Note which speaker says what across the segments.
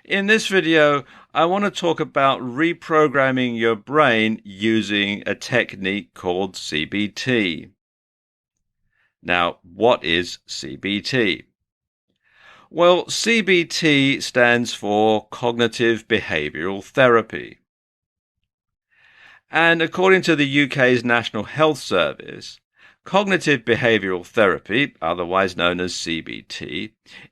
Speaker 1: In this video, I want to talk about reprogramming your brain using a technique called CBT. Now, what is CBT? Well, CBT stands for Cognitive Behavioural Therapy. And according to the UK's National Health Service, cognitive behavioural therapy, otherwise known as CBT,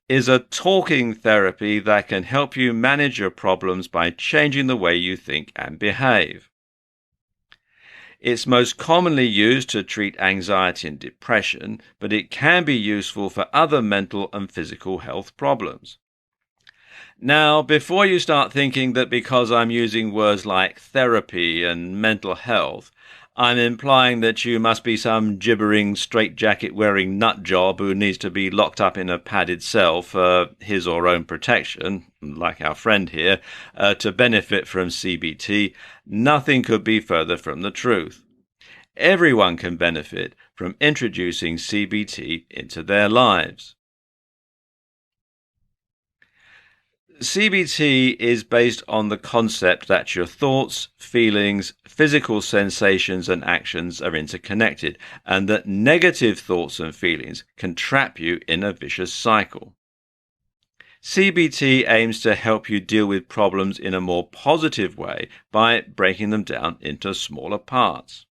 Speaker 1: is a talking therapy that can help you manage your problems by changing the way you think and behave. It's most commonly used to treat anxiety and depression, but it can be useful for other mental and physical health problems. Now, before you start thinking that because I'm using words like therapy and mental health, I'm implying that you must be some gibbering, straitjacket-wearing nutjob who needs to be locked up in a padded cell for his or her own protection, like our friend here, to benefit from CBT, nothing could be further from the truth. Everyone can benefit from introducing CBT into their lives. CBT is based on the concept that your thoughts, feelings, physical sensations and actions are interconnected, and that negative thoughts and feelings can trap you in a vicious cycle. CBT aims to help you deal with problems in a more positive way by breaking them down into smaller parts.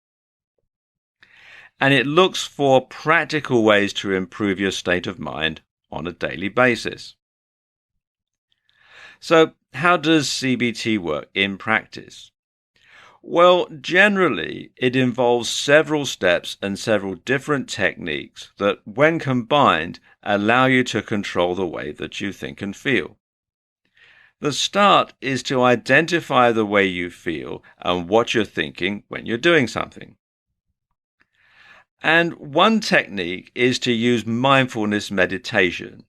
Speaker 1: And it looks for practical ways to improve your state of mind on a daily basis. So, how does CBT work in practice? Well, generally, it involves several steps and several different techniques that, when combined, allow you to control the way that you think and feel. The start is to identify the way you feel and what you're thinking when you're doing something. And one technique is to use mindfulness meditation.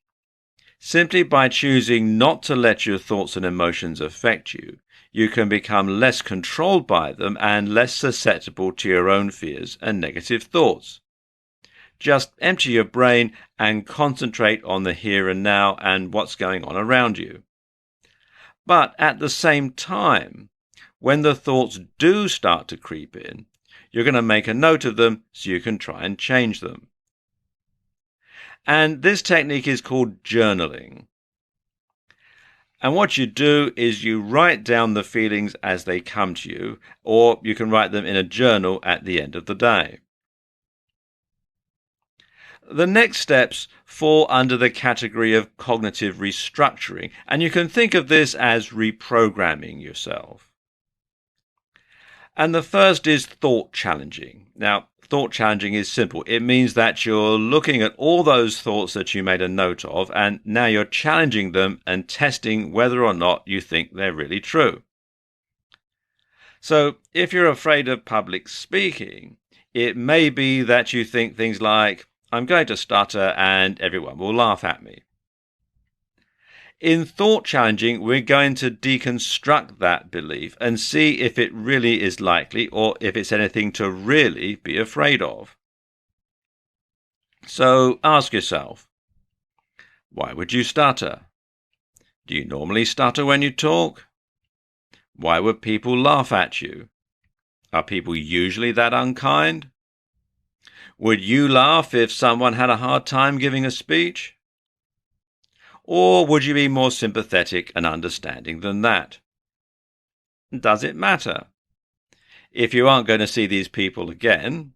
Speaker 1: Simply by choosing not to let your thoughts and emotions affect you, you can become less controlled by them and less susceptible to your own fears and negative thoughts. Just empty your brain and concentrate on the here and now and what's going on around you. But at the same time, when the thoughts do start to creep in, you're going to make a note of them so you can try and change them. And this technique is called journaling. And what you do is you write down the feelings as they come to you, or you can write them in a journal at the end of the day. The next steps fall under the category of cognitive restructuring, and you can think of this as reprogramming yourself. And the first is thought challenging. Now, thought challenging is simple. It means that you're looking at all those thoughts that you made a note of, and now you're challenging them and testing whether or not you think they're really true. So, if you're afraid of public speaking, it may be that you think things like, I'm going to stutter and everyone will laugh at me. In thought challenging, we're going to deconstruct that belief and see if it really is likely or if it's anything to really be afraid of. So ask yourself, why would you stutter? Do you normally stutter when you talk? Why would people laugh at you? Are people usually that unkind? Would you laugh if someone had a hard time giving a speech? Or would you be more sympathetic and understanding than that? Does it matter? If you aren't going to see these people again,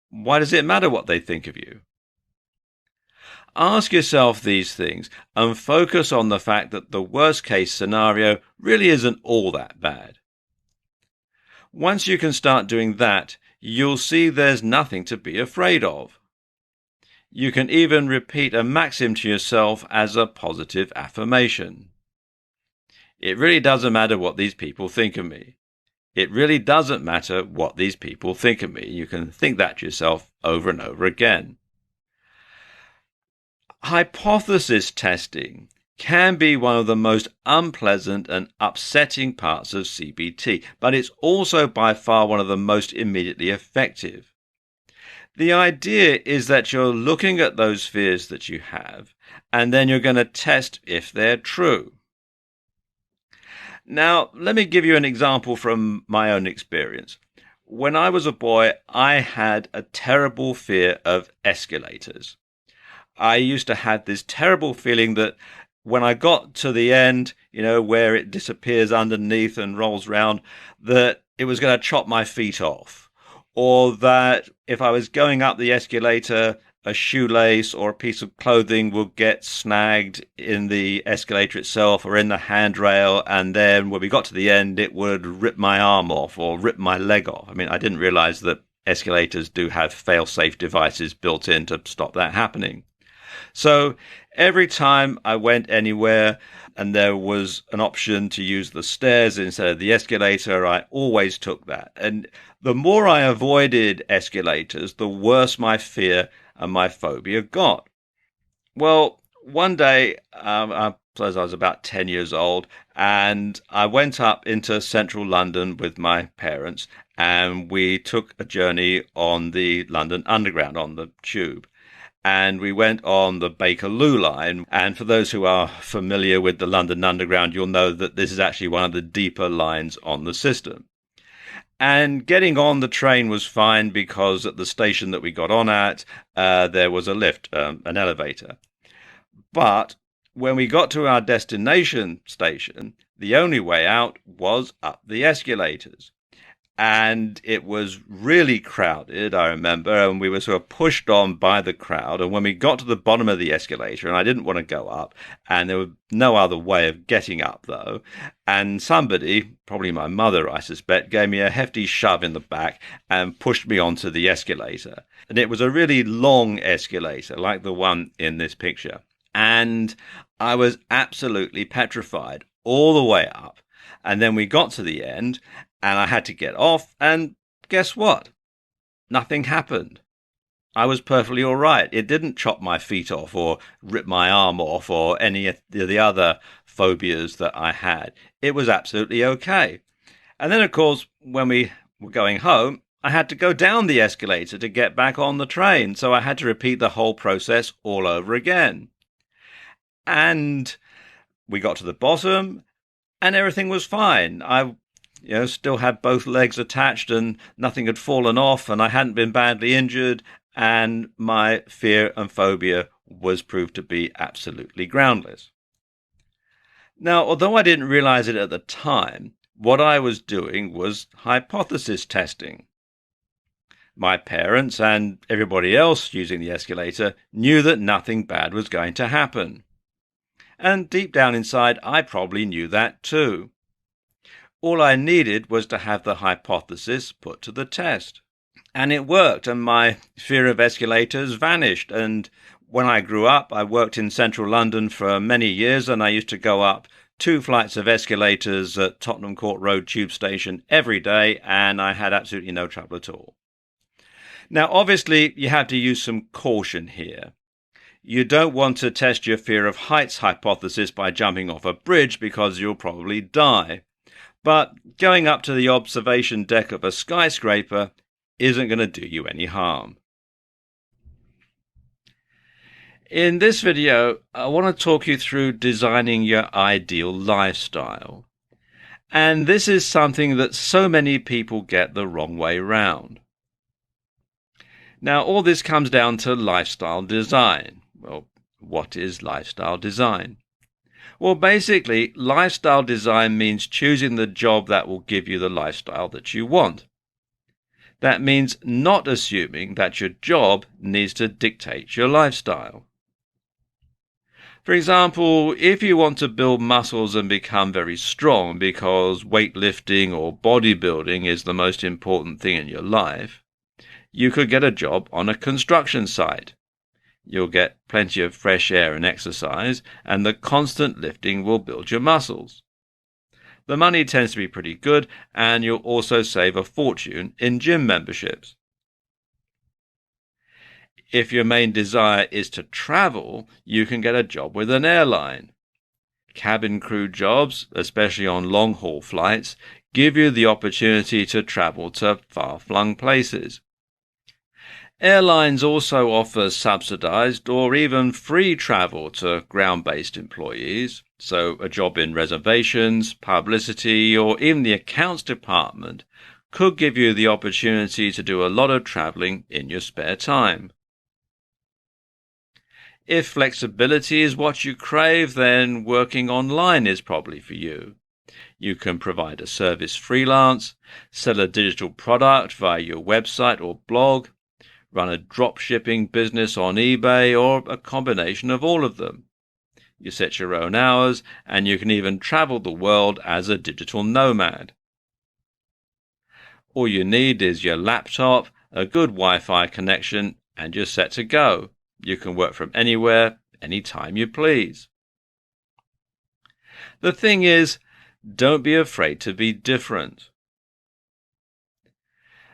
Speaker 1: why does it matter what they think of you? Ask yourself these things and focus on the fact that the worst case scenario really isn't all that bad. Once you can start doing that, you'll see there's nothing to be afraid of. You can even repeat a maxim to yourself as a positive affirmation. It really doesn't matter what these people think of me. It really doesn't matter what these people think of me. You can think that to yourself over and over again. Hypothesis testing can be one of the most unpleasant and upsetting parts of CBT, but it's also by far one of the most immediately effective. The idea is that you're looking at those fears that you have, and then you're going to test if they're true. Now, let me give you an example from my own experience. When I was a boy, I had a terrible fear of escalators. I used to have this terrible feeling that when I got to the end, where it disappears underneath and rolls round, that it was going to chop my feet off. Or that if I was going up the escalator, a shoelace or a piece of clothing would get snagged in the escalator itself or in the handrail, and then when we got to the end, it would rip my arm off or rip my leg off. I mean, I didn't realize that escalators do have fail-safe devices built in to stop that happening. So every time I went anywhere and there was an option to use the stairs instead of the escalator, I always took that. And the more I avoided escalators, the worse my fear and my phobia got. Well, one day, I suppose I was about 10 years old, and I went up into central London with my parents, and we took a journey on the London Underground, on the tube. And we went on the Bakerloo line. And for those who are familiar with the London Underground, you'll know that this is actually one of the deeper lines on the system. And getting on the train was fine because at the station that we got on at, there was a lift, an elevator. But when we got to our destination station, the only way out was up the escalators. And it was really crowded, I remember, and we were sort of pushed on by the crowd. And when we got to the bottom of the escalator, and I didn't want to go up, and there was no other way of getting up, though, and somebody, probably my mother, I suspect, gave me a hefty shove in the back and pushed me onto the escalator. And it was a really long escalator, like the one in this picture. And I was absolutely petrified all the way up. And then we got to the end, and I had to get off, and guess what? Nothing happened. I was perfectly all right. It didn't chop my feet off or rip my arm off or any of the other phobias that I had. It was absolutely okay. And then, of course, when we were going home, I had to go down the escalator to get back on the train, so I had to repeat the whole process all over again. And we got to the bottom, and everything was fine. I still had both legs attached and nothing had fallen off, and I hadn't been badly injured, and my fear and phobia was proved to be absolutely groundless. Now, although I didn't realize it at the time, what I was doing was hypothesis testing. My parents and everybody else using the escalator knew that nothing bad was going to happen. And deep down inside, I probably knew that too. All I needed was to have the hypothesis put to the test. And it worked, and my fear of escalators vanished. And when I grew up, I worked in central London for many years, and I used to go up 2 flights of escalators at Tottenham Court Road Tube Station every day, and I had absolutely no trouble at all. Now, obviously, you have to use some caution here. You don't want to test your fear of heights hypothesis by jumping off a bridge because you'll probably die. But going up to the observation deck of a skyscraper isn't going to do you any harm. In this video, I want to talk you through designing your ideal lifestyle. And this is something that so many people get the wrong way round. Now, all this comes down to lifestyle design. Well, what is lifestyle design? Well, basically, lifestyle design means choosing the job that will give you the lifestyle that you want. That means not assuming that your job needs to dictate your lifestyle. For example, if you want to build muscles and become very strong because weightlifting or bodybuilding is the most important thing in your life, you could get a job on a construction site. You'll get plenty of fresh air and exercise, and the constant lifting will build your muscles. The money tends to be pretty good, and you'll also save a fortune in gym memberships. If your main desire is to travel, you can get a job with an airline. Cabin crew jobs, especially on long-haul flights, give you the opportunity to travel to far-flung places. Airlines also offer subsidized or even free travel to ground-based employees, So a job in reservations, publicity, or even the accounts department could give you the opportunity to do a lot of traveling in your spare time. If flexibility is what you crave, then working online is probably for you. You can provide a service freelance, sell a digital product via your website or blog, run a drop shipping business on eBay, or a combination of all of them. You set your own hours, and you can even travel the world as a digital nomad. All you need is your laptop, a good Wi-Fi connection, and you're set to go. You can work from anywhere, anytime you please. The thing is, don't be afraid to be different.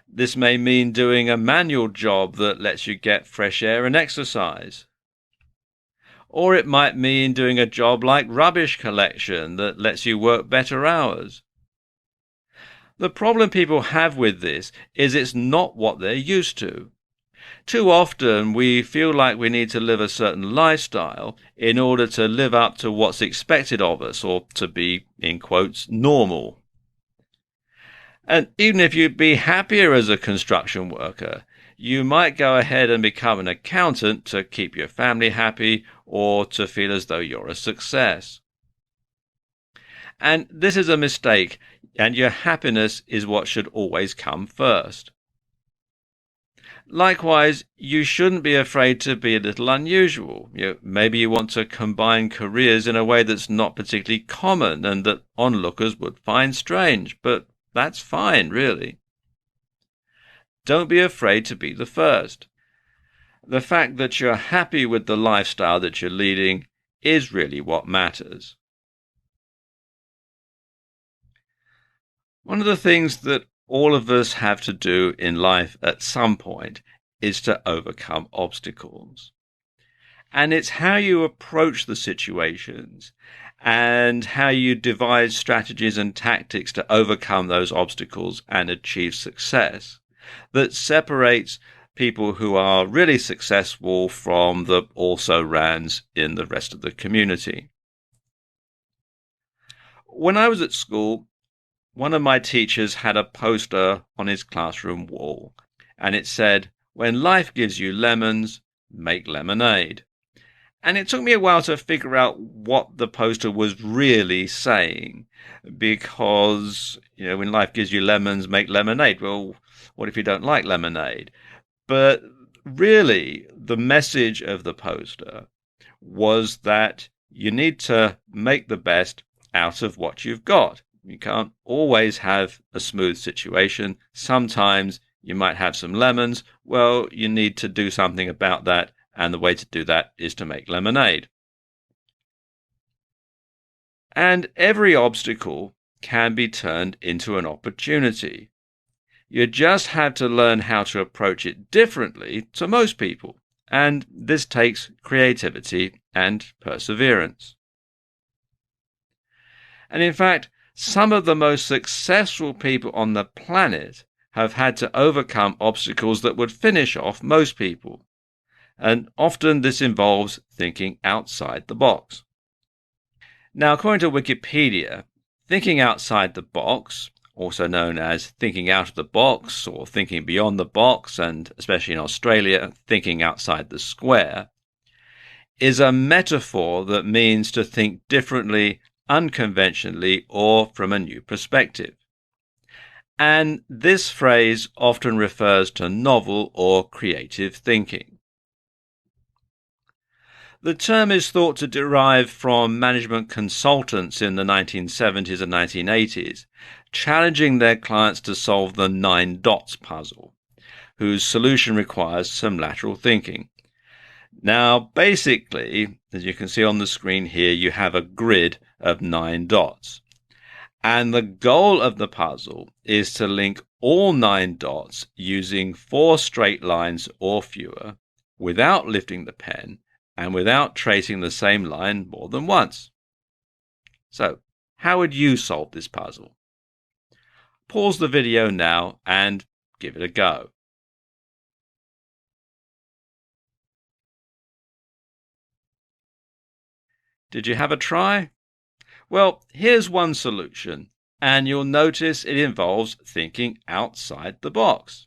Speaker 1: This may mean doing a manual job that lets you get fresh air and exercise. Or it might mean doing a job like rubbish collection that lets you work better hours. The problem people have with this is it's not what they're used to. Too often we feel like we need to live a certain lifestyle in order to live up to what's expected of us, or to be, in quotes, normal. And even if you'd be happier as a construction worker, you might go ahead and become an accountant to keep your family happy or to feel as though you're a success. And this is a mistake, and your happiness is what should always come first. Likewise, you shouldn't be afraid to be a little unusual. Maybe you want to combine careers in a way that's not particularly common and that onlookers would find strange, but that's fine, really. Don't be afraid to be the first. The fact that you're happy with the lifestyle that you're leading is really what matters. One of the things that all of us have to do in life at some point is to overcome obstacles. And it's how you approach the situations and how you devise strategies and tactics to overcome those obstacles and achieve success that separates people who are really successful from the also-rans in the rest of the community. When I was at school, one of my teachers had a poster on his classroom wall, and it said, "When life gives you lemons, make lemonade." And it took me a while to figure out what the poster was really saying, because, when life gives you lemons, make lemonade. Well, what if you don't like lemonade? But really, the message of the poster was that you need to make the best out of what you've got. You can't always have a smooth situation. Sometimes you might have some lemons. Well, you need to do something about that, and the way to do that is to make lemonade. And every obstacle can be turned into an opportunity. You just have to learn how to approach it differently to most people, and this takes creativity and perseverance. And in fact, some of the most successful people on the planet have had to overcome obstacles that would finish off most people. And often this involves thinking outside the box. Now, according to Wikipedia, thinking outside the box, also known as thinking out of the box or thinking beyond the box, and especially in Australia, thinking outside the square, is a metaphor that means to think differently, unconventionally, or from a new perspective. And this phrase often refers to novel or creative thinking. The term is thought to derive from management consultants in the 1970s and 1980s, challenging their clients to solve the 9 dots puzzle, whose solution requires some lateral thinking. Now, basically, as you can see on the screen here, you have a grid of 9 dots. And the goal of the puzzle is to link all 9 dots using 4 straight lines or fewer, without lifting the pen, and without tracing the same line more than once. So, how would you solve this puzzle? Pause the video now and give it a go. Did you have a try? Well, here's one solution, and you'll notice it involves thinking outside the box.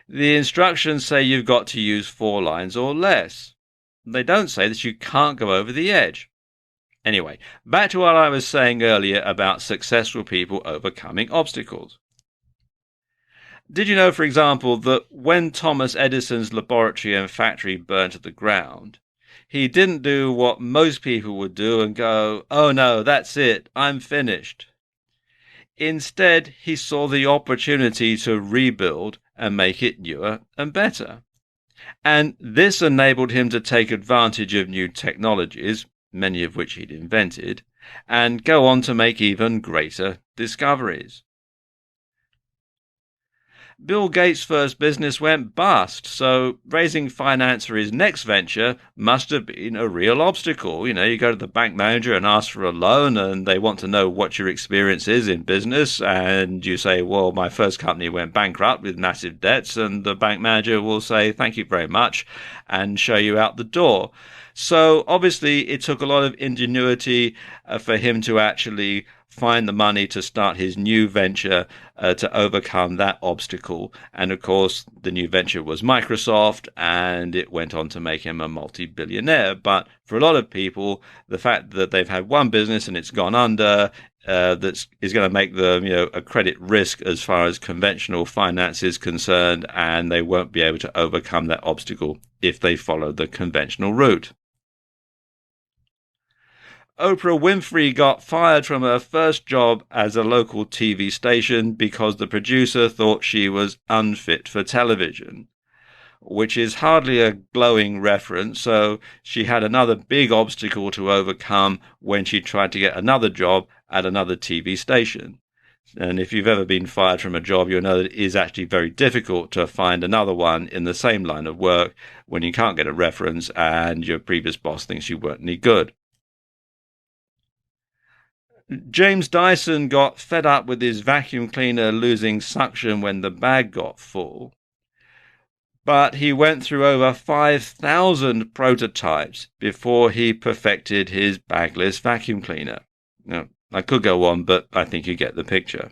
Speaker 1: The instructions say you've got to use 4 lines or less. They don't say that you can't go over the edge. Anyway, back to what I was saying earlier about successful people overcoming obstacles. Did you know, for example, that when Thomas Edison's laboratory and factory burned to the ground, he didn't do what most people would do and go, "Oh no, that's it, I'm finished." Instead, he saw the opportunity to rebuild and make it newer and better. And this enabled him to take advantage of new technologies, many of which he'd invented, and go on to make even greater discoveries. Bill Gates' first business went bust, so raising finance for his next venture must have been a real obstacle. You go to the bank manager and ask for a loan, and they want to know what your experience is in business, and you say, well, my first company went bankrupt with massive debts, and the bank manager will say, thank you very much, and show you out the door. So obviously it took a lot of ingenuity for him to actually find the money to start his new venture to overcome that obstacle. And of course, the new venture was Microsoft, and it went on to make him a multi-billionaire. But for a lot of people, the fact that they've had one business and it's gone under, that is going to make them, a credit risk as far as conventional finance is concerned, and they won't be able to overcome that obstacle if they follow the conventional route. Oprah Winfrey got fired from her first job as a local TV station because the producer thought she was unfit for television, which is hardly a glowing reference, so she had another big obstacle to overcome when she tried to get another job at another TV station. And if you've ever been fired from a job, you'll know that it is actually very difficult to find another one in the same line of work when you can't get a reference and your previous boss thinks you weren't any good. James Dyson got fed up with his vacuum cleaner losing suction when the bag got full, but he went through over 5,000 prototypes before he perfected his bagless vacuum cleaner. Now, I could go on, but I think you get the picture.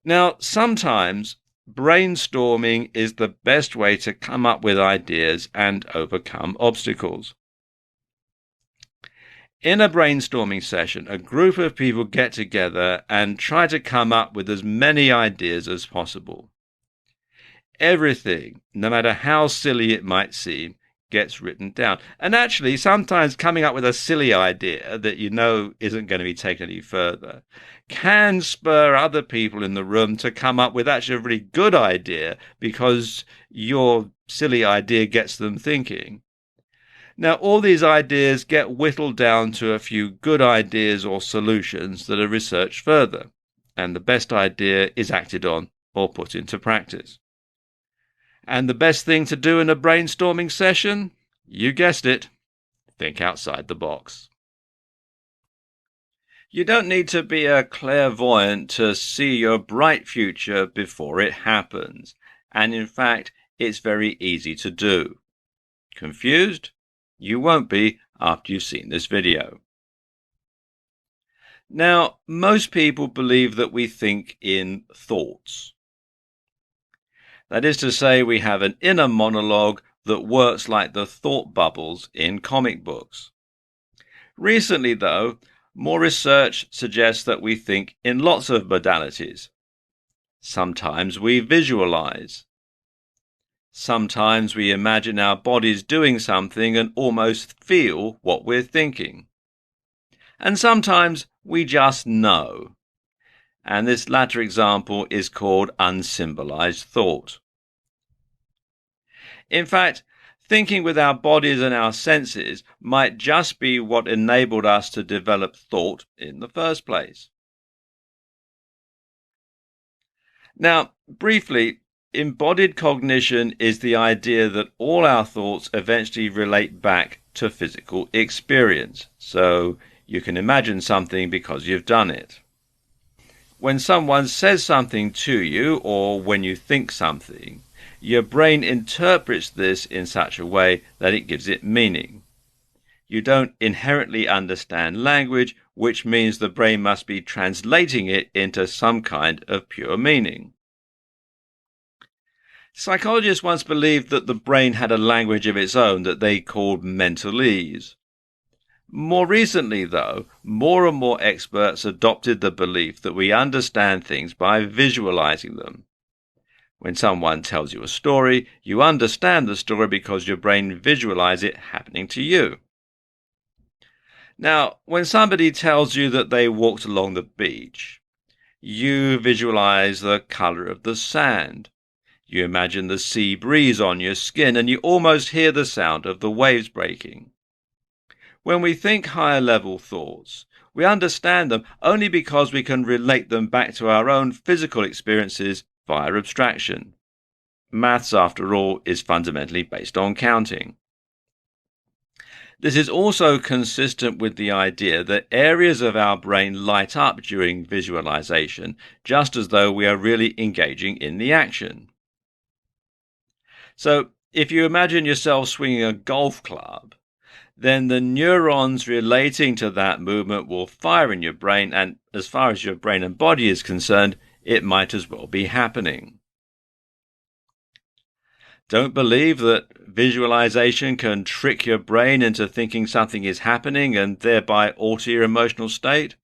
Speaker 1: Now, sometimes brainstorming is the best way to come up with ideas and overcome obstacles. In a brainstorming session, a group of people get together and try to come up with as many ideas as possible. Everything, no matter how silly it might seem, gets written down. And actually, sometimes coming up with a silly idea that you know isn't going to be taken any further can spur other people in the room to come up with actually a really good idea because your silly idea gets them thinking. Now, all these ideas get whittled down to a few good ideas or solutions that are researched further, and the best idea is acted on or put into practice. And the best thing to do in a brainstorming session? You guessed it, think outside the box. You don't need to be a clairvoyant to see your bright future before it happens, and in fact, it's very easy to do. Confused? You won't be after you've seen this video. Now, most people believe that we think in thoughts. That is to say, we have an inner monologue that works like the thought bubbles in comic books. Recently, though, more research suggests that we think in lots of modalities. Sometimes we visualize. Sometimes we imagine our bodies doing something and almost feel what we're thinking. And sometimes we just know. And this latter example is called unsymbolized thought. In fact, thinking with our bodies and our senses might just be what enabled us to develop thought in the first place. Now, briefly, embodied cognition is the idea that all our thoughts eventually relate back to physical experience. So you can imagine something because you've done it. When someone says something to you, or when you think something, your brain interprets this in such a way that it gives it meaning. You don't inherently understand language, which means the brain must be translating it into some kind of pure meaning. Psychologists once believed that the brain had a language of its own that they called mentalese. More recently, though, more and more experts adopted the belief that we understand things by visualizing them. When someone tells you a story, you understand the story because your brain visualizes it happening to you. Now, when somebody tells you that they walked along the beach, you visualize the color of the sand. You imagine the sea breeze on your skin, and you almost hear the sound of the waves breaking. When we think higher level thoughts, we understand them only because we can relate them back to our own physical experiences via abstraction. Maths, after all, is fundamentally based on counting. This is also consistent with the idea that areas of our brain light up during visualization, just as though we are really engaging in the action. So, if you imagine yourself swinging a golf club, then the neurons relating to that movement will fire in your brain, and as far as your brain and body is concerned, it might as well be happening. Don't believe that visualization can trick your brain into thinking something is happening and thereby alter your emotional state?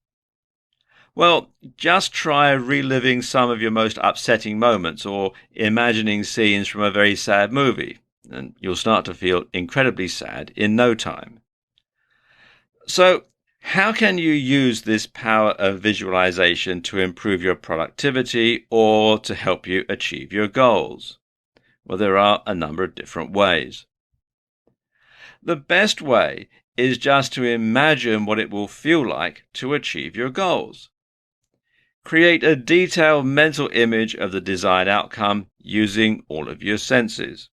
Speaker 1: Well, just try reliving some of your most upsetting moments or imagining scenes from a very sad movie, and you'll start to feel incredibly sad in no time. So, how can you use this power of visualization to improve your productivity or to help you achieve your goals? Well, there are a number of different ways. The best way is just to imagine what it will feel like to achieve your goals. Create a detailed mental image of the desired outcome using all of your senses.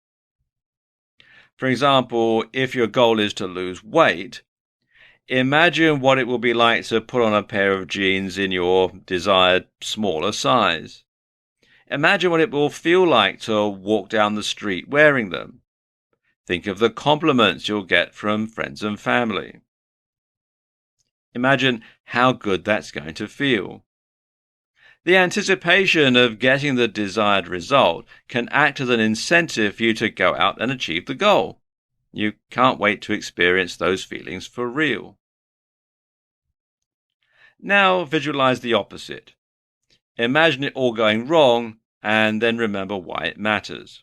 Speaker 1: For example, if your goal is to lose weight, imagine what it will be like to put on a pair of jeans in your desired smaller size. Imagine what it will feel like to walk down the street wearing them. Think of the compliments you'll get from friends and family. Imagine how good that's going to feel. The anticipation of getting the desired result can act as an incentive for you to go out and achieve the goal. You can't wait to experience those feelings for real. Now visualize the opposite. Imagine it all going wrong and then remember why it matters.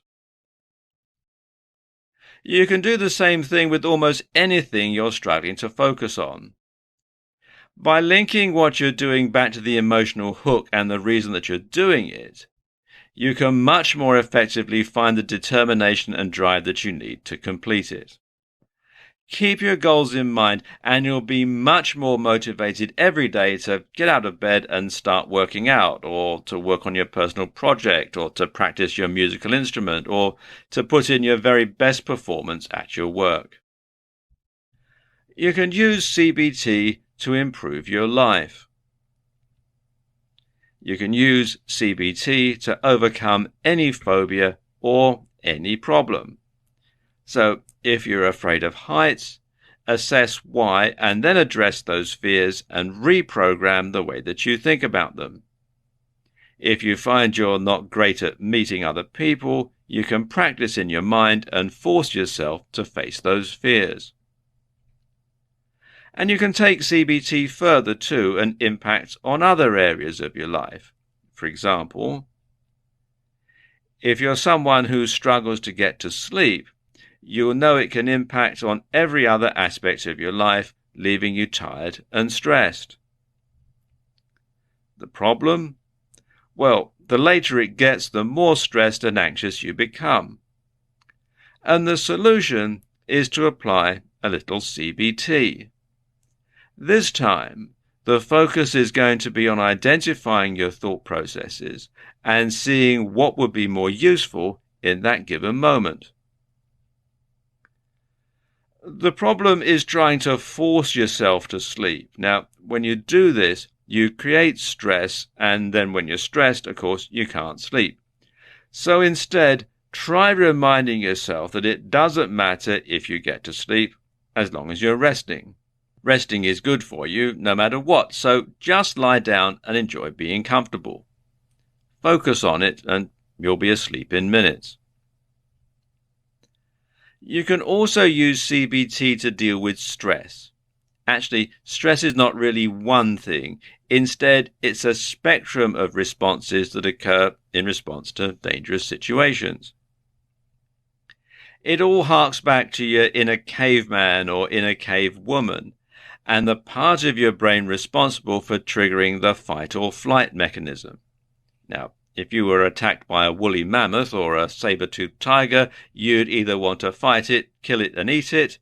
Speaker 1: You can do the same thing with almost anything you're struggling to focus on. By linking what you're doing back to the emotional hook and the reason that you're doing it, you can much more effectively find the determination and drive that you need to complete it. Keep your goals in mind and you'll be much more motivated every day to get out of bed and start working out, or to work on your personal project, or to practice your musical instrument, or to put in your very best performance at your work. You can use CBT to improve your life. You can use CBT to overcome any phobia or any problem. So, if you're afraid of heights, assess why and then address those fears and reprogram the way that you think about them. If you find you're not great at meeting other people, you can practice in your mind and force yourself to face those fears. And you can take CBT further too and impact on other areas of your life. For example, if you're someone who struggles to get to sleep, you'll know it can impact on every other aspect of your life, leaving you tired and stressed. The problem? Well, the later it gets, the more stressed and anxious you become. And the solution is to apply a little CBT. This time, the focus is going to be on identifying your thought processes and seeing what would be more useful in that given moment. The problem is trying to force yourself to sleep. Now, when you do this, you create stress, and then when you're stressed, of course, you can't sleep. So instead, try reminding yourself that it doesn't matter if you get to sleep. as long as you're resting. Resting is good for you no matter what, so just lie down and enjoy being comfortable. Focus on it and you'll be asleep in minutes. You can also use CBT to deal with stress. Actually, stress is not really one thing. Instead, it's a spectrum of responses that occur in response to dangerous situations. It all harks back to your inner caveman or inner cave woman, and the part of your brain responsible for triggering the fight or flight mechanism. Now, if you were attacked by a woolly mammoth or a saber-toothed tiger, you'd either want to fight it, kill it and eat it,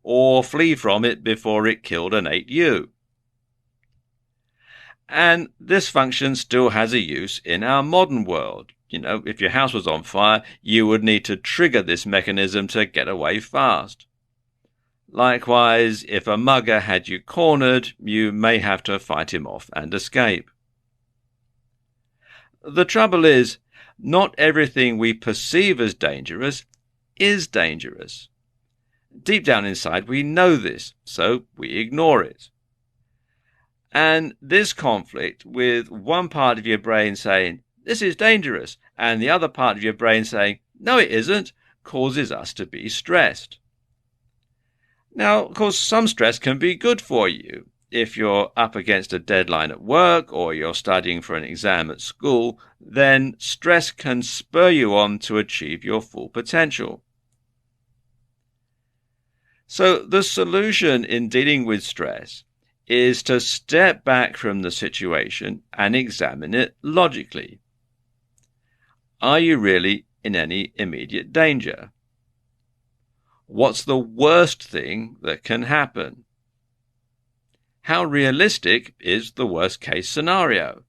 Speaker 1: or flee from it before it killed and ate you. And this function still has a use in our modern world. If your house was on fire, you would need to trigger this mechanism to get away fast. Likewise, if a mugger had you cornered, you may have to fight him off and escape. The trouble is, not everything we perceive as dangerous is dangerous. Deep down inside, we know this, so we ignore it. And this conflict with one part of your brain saying, this is dangerous, and the other part of your brain saying, no, it isn't, causes us to be stressed. Now, of course, some stress can be good for you. If you're up against a deadline at work or you're studying for an exam at school, then stress can spur you on to achieve your full potential. So the solution in dealing with stress is to step back from the situation and examine it logically. Are you really in any immediate danger? What's the worst thing that can happen? How realistic is the worst-case scenario?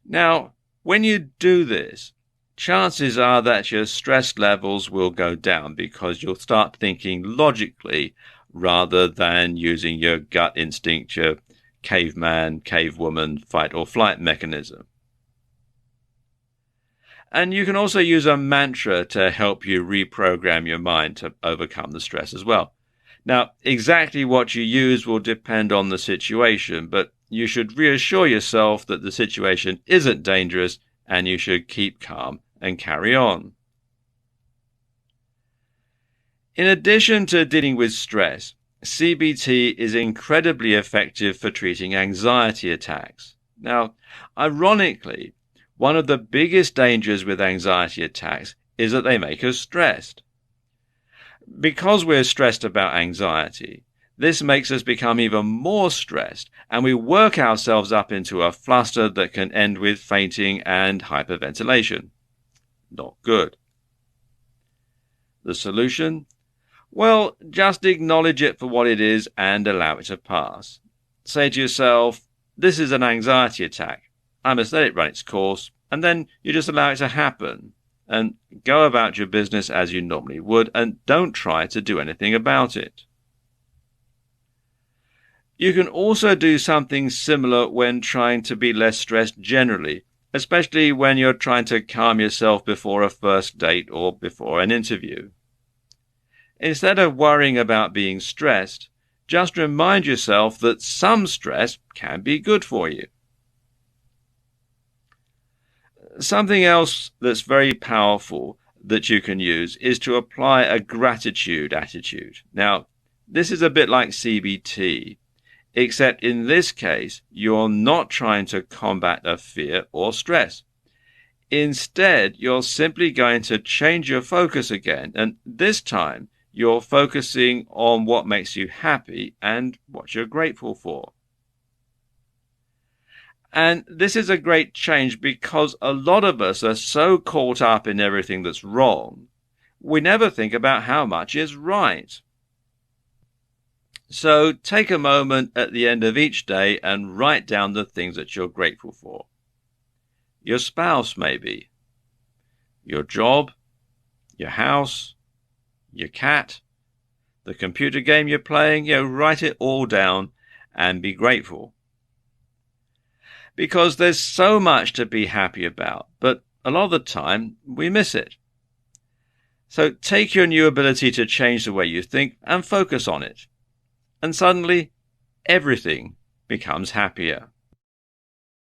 Speaker 1: Now, when you do this, chances are that your stress levels will go down because you'll start thinking logically rather than using your gut instinct, your caveman, cavewoman, fight or flight mechanism. And you can also use a mantra to help you reprogram your mind to overcome the stress as well. Now, exactly what you use will depend on the situation, but you should reassure yourself that the situation isn't dangerous and you should keep calm and carry on. In addition to dealing with stress, CBT is incredibly effective for treating anxiety attacks. Now, ironically, one of the biggest dangers with anxiety attacks is that they make us stressed. Because we're stressed about anxiety, this makes us become even more stressed, and we work ourselves up into a fluster that can end with fainting and hyperventilation. Not good. The solution? Well, just acknowledge it for what it is and allow it to pass. Say to yourself, this is an anxiety attack. I must let it run its course, and then you just allow it to happen. And go about your business as you normally would, and don't try to do anything about it. You can also do something similar when trying to be less stressed generally, especially when you're trying to calm yourself before a first date or before an interview. Instead of worrying about being stressed, just remind yourself that some stress can be good for you. Something else that's very powerful that you can use is to apply a gratitude attitude. Now, this is a bit like CBT, except in this case, you're not trying to combat a fear or stress. Instead, you're simply going to change your focus again, and this time you're focusing on what makes you happy and what you're grateful for. And this is a great change because a lot of us are so caught up in everything that's wrong, we never think about how much is right. So take a moment at the end of each day and write down the things that you're grateful for. Your spouse, maybe. Your job, your house, your cat, the computer game you're playing. Write it all down and be grateful. Because there's so much to be happy about, but a lot of the time we miss it. So take your new ability to change the way you think and focus on it. And suddenly, everything becomes happier.